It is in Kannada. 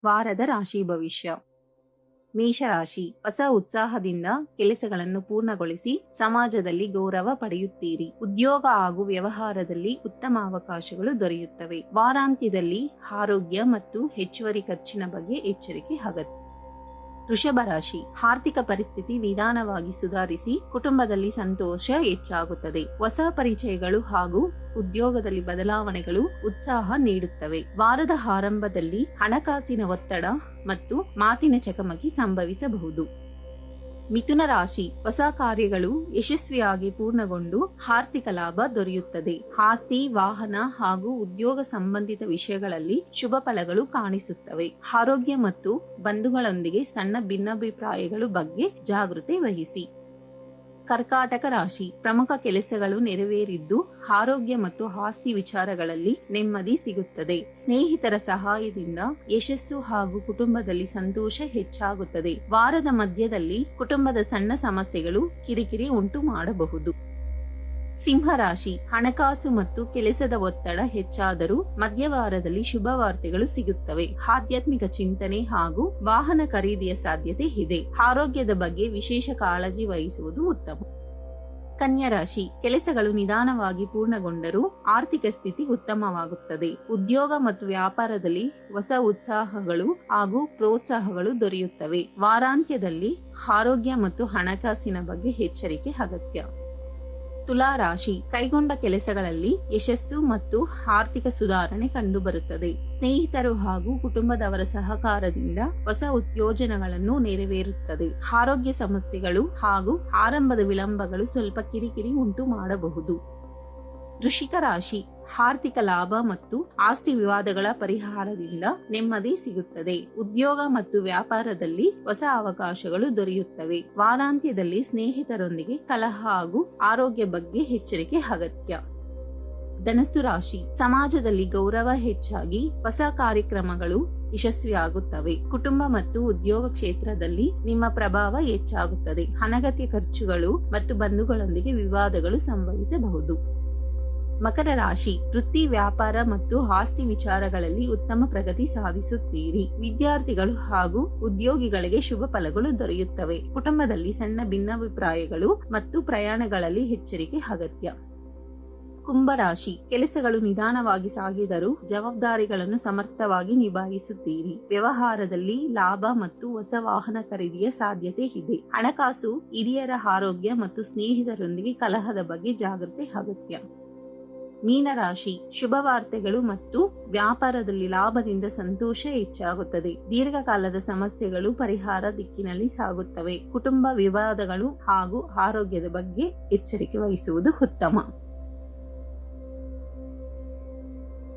ವಾರದ ರಾಶಿ ಭವಿಷ್ಯ. ಮೇಷರಾಶಿ, ಹೊಸ ಉತ್ಸಾಹದಿಂದ ಕೆಲಸಗಳನ್ನು ಪೂರ್ಣಗೊಳಿಸಿ ಸಮಾಜದಲ್ಲಿ ಗೌರವ ಪಡೆಯುತ್ತೀರಿ. ಉದ್ಯೋಗ ಹಾಗೂ ವ್ಯವಹಾರದಲ್ಲಿ ಉತ್ತಮ ಅವಕಾಶಗಳು ದೊರೆಯುತ್ತವೆ. ವಾರಾಂತ್ಯದಲ್ಲಿ ಆರೋಗ್ಯ ಮತ್ತು ಹೆಚ್ಚುವರಿ ಖರ್ಚಿನ ಬಗ್ಗೆ ಎಚ್ಚರಿಕೆ ಅಗತ್ಯ. ವೃಷಭ ರಾಶಿ, ಆರ್ಥಿಕ ಪರಿಸ್ಥಿತಿ ನಿಧಾನವಾಗಿ ಸುಧಾರಿಸಿ ಕುಟುಂಬದಲ್ಲಿ ಸಂತೋಷ ಹೆಚ್ಚಾಗುತ್ತದೆ. ಹೊಸ ಪರಿಚಯಗಳು ಹಾಗೂ ಉದ್ಯೋಗದಲ್ಲಿ ಬದಲಾವಣೆಗಳು ಉತ್ಸಾಹ ನೀಡುತ್ತವೆ. ವಾರದ ಆರಂಭದಲ್ಲಿ ಹಣಕಾಸಿನ ಒತ್ತಡ ಮತ್ತು ಮಾತಿನ ಚಕಮಕಿ ಸಂಭವಿಸಬಹುದು. ಮಿಥುನ ರಾಶಿ, ಹೊಸ ಕಾರ್ಯಗಳು ಯಶಸ್ವಿಯಾಗಿ ಪೂರ್ಣಗೊಂಡು ಆರ್ಥಿಕ ಲಾಭ ದೊರೆಯುತ್ತದೆ. ಆಸ್ತಿ, ವಾಹನ ಹಾಗೂ ಉದ್ಯೋಗ ಸಂಬಂಧಿತ ವಿಷಯಗಳಲ್ಲಿ ಶುಭ ಫಲಗಳು ಕಾಣಿಸುತ್ತವೆ. ಆರೋಗ್ಯ ಮತ್ತು ಬಂಧುಗಳೊಂದಿಗೆ ಸಣ್ಣ ಭಿನ್ನಾಭಿಪ್ರಾಯಗಳ ಬಗ್ಗೆ ಜಾಗೃತಿ ವಹಿಸಿ. ಕರ್ಕಾಟಕ ರಾಶಿ, ಪ್ರಮುಖ ಕೆಲಸಗಳು ನೆರವೇರಿದ್ದು ಆರೋಗ್ಯ ಮತ್ತು ಆಸ್ತಿ ವಿಚಾರಗಳಲ್ಲಿ ನೆಮ್ಮದಿ ಸಿಗುತ್ತದೆ. ಸ್ನೇಹಿತರ ಸಹಾಯದಿಂದ ಯಶಸ್ಸು ಹಾಗೂ ಕುಟುಂಬದಲ್ಲಿ ಸಂತೋಷ ಹೆಚ್ಚಾಗುತ್ತದೆ. ವಾರದ ಮಧ್ಯದಲ್ಲಿ ಕುಟುಂಬದ ಸಣ್ಣ ಸಮಸ್ಯೆಗಳು ಕಿರಿಕಿರಿ ಉಂಟು ಮಾಡಬಹುದು. ಸಿಂಹರಾಶಿ, ಹಣಕಾಸು ಮತ್ತು ಕೆಲಸದ ಒತ್ತಡ ಹೆಚ್ಚಾದರೂ ಮಧ್ಯವಾರದಲ್ಲಿ ಶುಭ ವಾರ್ತೆಗಳು ಸಿಗುತ್ತವೆ. ಆಧ್ಯಾತ್ಮಿಕ ಚಿಂತನೆ ಹಾಗೂ ವಾಹನ ಖರೀದಿಯ ಸಾಧ್ಯತೆ ಇದೆ. ಆರೋಗ್ಯದ ಬಗ್ಗೆ ವಿಶೇಷ ಕಾಳಜಿ ವಹಿಸುವುದು ಉತ್ತಮ. ಕನ್ಯಾ ರಾಶಿ, ಕೆಲಸಗಳು ನಿಧಾನವಾಗಿ ಪೂರ್ಣಗೊಂಡರೂ ಆರ್ಥಿಕ ಸ್ಥಿತಿ ಉತ್ತಮವಾಗುತ್ತದೆ. ಉದ್ಯೋಗ ಮತ್ತು ವ್ಯಾಪಾರದಲ್ಲಿ ಹೊಸ ಉತ್ಸಾಹಗಳು ಹಾಗೂ ಪ್ರೋತ್ಸಾಹಗಳು ದೊರೆಯುತ್ತವೆ. ವಾರಾಂತ್ಯದಲ್ಲಿ ಆರೋಗ್ಯ ಮತ್ತು ಹಣಕಾಸಿನ ಬಗ್ಗೆ ಎಚ್ಚರಿಕೆ ಅಗತ್ಯ. ತುಲಾ ರಾಶಿ, ಕೈಗೊಂಡ ಕೆಲಸಗಳಲ್ಲಿ ಯಶಸ್ಸು ಮತ್ತು ಆರ್ಥಿಕ ಸುಧಾರಣೆ ಕಂಡುಬರುತ್ತದೆ. ಸ್ನೇಹಿತರು ಹಾಗೂ ಕುಟುಂಬದವರ ಸಹಕಾರದಿಂದ ಹೊಸ ಯೋಜನೆಗಳನ್ನು ನೆರವೇರುತ್ತದೆ. ಆರೋಗ್ಯ ಸಮಸ್ಯೆಗಳು ಹಾಗೂ ಆರಂಭದ ವಿಳಂಬಗಳು ಸ್ವಲ್ಪ ಕಿರಿಕಿರಿ ಉಂಟು ಮಾಡಬಹುದು. ವೃಶ್ಚಿಕ ರಾಶಿ, ಆರ್ಥಿಕ ಲಾಭ ಮತ್ತು ಆಸ್ತಿ ವಿವಾದಗಳ ಪರಿಹಾರದಿಂದ ನೆಮ್ಮದಿ ಸಿಗುತ್ತದೆ. ಉದ್ಯೋಗ ಮತ್ತು ವ್ಯಾಪಾರದಲ್ಲಿ ಹೊಸ ಅವಕಾಶಗಳು ದೊರೆಯುತ್ತವೆ. ವಾರಾಂತ್ಯದಲ್ಲಿ ಸ್ನೇಹಿತರೊಂದಿಗೆ ಕಲಹ ಹಾಗೂ ಆರೋಗ್ಯ ಬಗ್ಗೆ ಎಚ್ಚರಿಕೆ ಅಗತ್ಯ. ಧನಸ್ಸು ರಾಶಿ, ಸಮಾಜದಲ್ಲಿ ಗೌರವ ಹೆಚ್ಚಾಗಿ ಹೊಸ ಕಾರ್ಯಕ್ರಮಗಳು ಯಶಸ್ವಿಯಾಗುತ್ತವೆ. ಕುಟುಂಬ ಮತ್ತು ಉದ್ಯೋಗ ಕ್ಷೇತ್ರದಲ್ಲಿ ನಿಮ್ಮ ಪ್ರಭಾವ ಹೆಚ್ಚಾಗುತ್ತದೆ. ಅನಗತ್ಯ ಖರ್ಚುಗಳು ಮತ್ತು ಬಂಧುಗಳೊಂದಿಗೆ ವಿವಾದಗಳು ಸಂಭವಿಸಬಹುದು. ಮಕರ ರಾಶಿ, ವೃತ್ತಿ, ವ್ಯಾಪಾರ ಮತ್ತು ಆಸ್ತಿ ವಿಚಾರಗಳಲ್ಲಿ ಉತ್ತಮ ಪ್ರಗತಿ ಸಾಧಿಸುತ್ತೀರಿ. ವಿದ್ಯಾರ್ಥಿಗಳು ಹಾಗೂ ಉದ್ಯೋಗಿಗಳಿಗೆ ಶುಭ ಫಲಗಳು ದೊರೆಯುತ್ತವೆ. ಕುಟುಂಬದಲ್ಲಿ ಸಣ್ಣ ಭಿನ್ನಾಭಿಪ್ರಾಯಗಳು ಮತ್ತು ಪ್ರಯಾಣಗಳಲ್ಲಿ ಎಚ್ಚರಿಕೆ ಅಗತ್ಯ. ಕುಂಭರಾಶಿ, ಕೆಲಸಗಳು ನಿಧಾನವಾಗಿ ಸಾಗಿದರೂ ಜವಾಬ್ದಾರಿಗಳನ್ನು ಸಮರ್ಥವಾಗಿ ನಿಭಾಯಿಸುತ್ತೀರಿ. ವ್ಯವಹಾರದಲ್ಲಿ ಲಾಭ ಮತ್ತು ಹೊಸ ವಾಹನ ಖರೀದಿಯ ಸಾಧ್ಯತೆ ಇದೆ. ಹಣಕಾಸು, ಹಿರಿಯರ ಆರೋಗ್ಯ ಮತ್ತು ಸ್ನೇಹಿತರೊಂದಿಗೆ ಕಲಹದ ಬಗ್ಗೆ ಜಾಗೃತಿ ಅಗತ್ಯ. ಮೀನರಾಶಿ, ಶುಭ ವಾರ್ತೆಗಳು ಮತ್ತು ವ್ಯಾಪಾರದಲ್ಲಿ ಲಾಭದಿಂದ ಸಂತೋಷ ಹೆಚ್ಚಾಗುತ್ತದೆ. ದೀರ್ಘಕಾಲದ ಸಮಸ್ಯೆಗಳು ಪರಿಹಾರ ದಿಕ್ಕಿನಲ್ಲಿ ಸಾಗುತ್ತವೆ. ಕುಟುಂಬ ವಿವಾದಗಳು ಹಾಗೂ ಆರೋಗ್ಯದ ಬಗ್ಗೆ ಎಚ್ಚರಿಕೆ ವಹಿಸುವುದು ಉತ್ತಮ.